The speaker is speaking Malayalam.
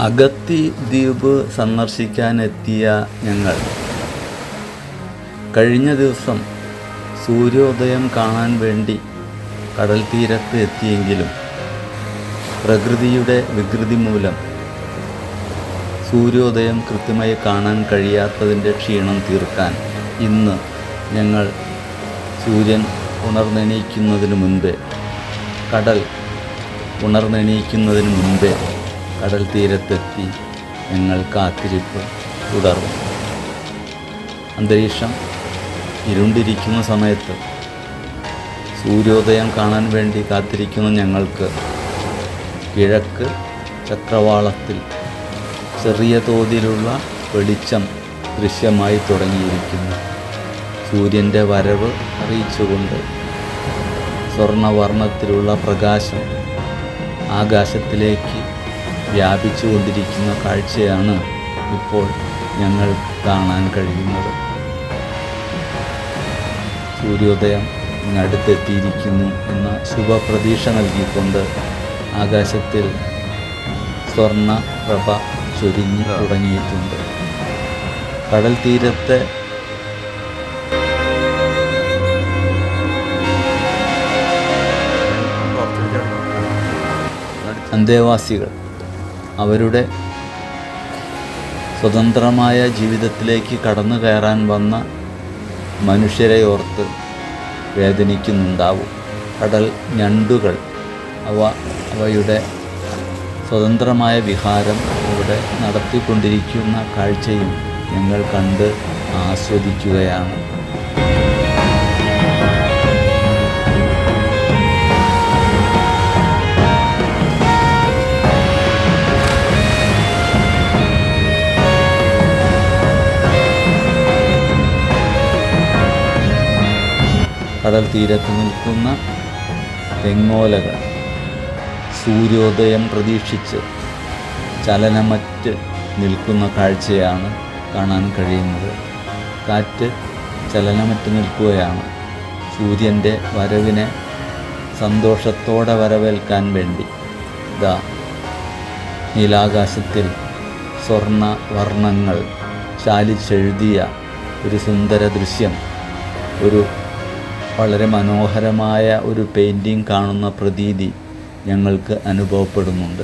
അഗത്തി ദ്വീപ് സന്ദർശിക്കാനെത്തിയ ഞങ്ങൾ കഴിഞ്ഞ ദിവസം സൂര്യോദയം കാണാൻ വേണ്ടി കടൽ തീരത്ത് എത്തിയെങ്കിലും പ്രകൃതിയുടെ വികൃതി മൂലം സൂര്യോദയം കൃത്യമായി കാണാൻ കഴിയാത്തതിൻ്റെ ക്ഷീണം തീർക്കാൻ ഇന്ന് ഞങ്ങൾ സൂര്യൻ ഉണർന്നെണീക്കുന്നതിന് മുൻപേ കടൽ തീരത്തെത്തി ഞങ്ങൾ കാത്തിരിപ്പ് തുടർന്നു. അന്തരീക്ഷം ഇരുണ്ടിരിക്കുന്ന സമയത്ത് സൂര്യോദയം കാണാൻ വേണ്ടി കാത്തിരിക്കുന്ന ഞങ്ങൾക്ക് കിഴക്ക് ചക്രവാളത്തിൽ ചെറിയ തോതിലുള്ള വെളിച്ചം ദൃശ്യമായി തുടങ്ങിയിരിക്കുന്നു. സൂര്യൻ്റെ വരവ് അറിയിച്ചുകൊണ്ട് സ്വർണവർണ്ണത്തിലുള്ള പ്രകാശം ആകാശത്തിലേക്ക് വ്യാപിച്ചു കൊണ്ടിരിക്കുന്ന കാഴ്ചയാണ് ഇപ്പോൾ ഞങ്ങൾ കാണാൻ കഴിയുന്നത്. സൂര്യോദയം ഇങ്ങടുത്തെത്തിയിരിക്കുന്നു എന്ന ശുഭപ്രതീക്ഷ നൽകിക്കൊണ്ട് ആകാശത്തിൽ സ്വർണ്ണപ്രഭ ചൊരിഞ്ഞു തുടങ്ങിയിട്ടുണ്ട്. കടൽ തീരത്തെ അന്തേവാസികൾ അവരുടെ സ്വതന്ത്രമായ ജീവിതത്തിലേക്ക് കടന്നു കയറാൻ വന്ന മനുഷ്യരെ ഓർത്ത് വേദനിക്കുന്നുണ്ടാവും. കടൽ ഞണ്ടുകൾ അവയുടെ സ്വതന്ത്രമായ വിഹാരം ഇവിടെ നടത്തിക്കൊണ്ടിരിക്കുന്ന കാഴ്ചയും ഞങ്ങൾ കണ്ട് ആസ്വദിക്കുകയാണ്. കടൽ തീരത്ത് നിൽക്കുന്ന തെങ്ങോലകൾ സൂര്യോദയം പ്രതീക്ഷിച്ച് ചലനമറ്റ് നിൽക്കുന്ന കാഴ്ചയാണ് കാണാൻ കഴിയുന്നത്. കാറ്റ് ചലനമറ്റ് നിൽക്കുകയാണ്. സൂര്യൻ്റെ വരവിനെ സന്തോഷത്തോടെ വരവേൽക്കാൻ വേണ്ടി നീലാകാശത്തിൽ സ്വർണ്ണ വർണ്ണങ്ങൾ ചാലിച്ചെഴുതിയ ഒരു സുന്ദര ദൃശ്യം, ഒരു വളരെ മനോഹരമായ ഒരു പെയിൻറ്റിങ് കാണുന്ന പ്രതീതി ഞങ്ങൾക്ക് അനുഭവപ്പെടുന്നുണ്ട്.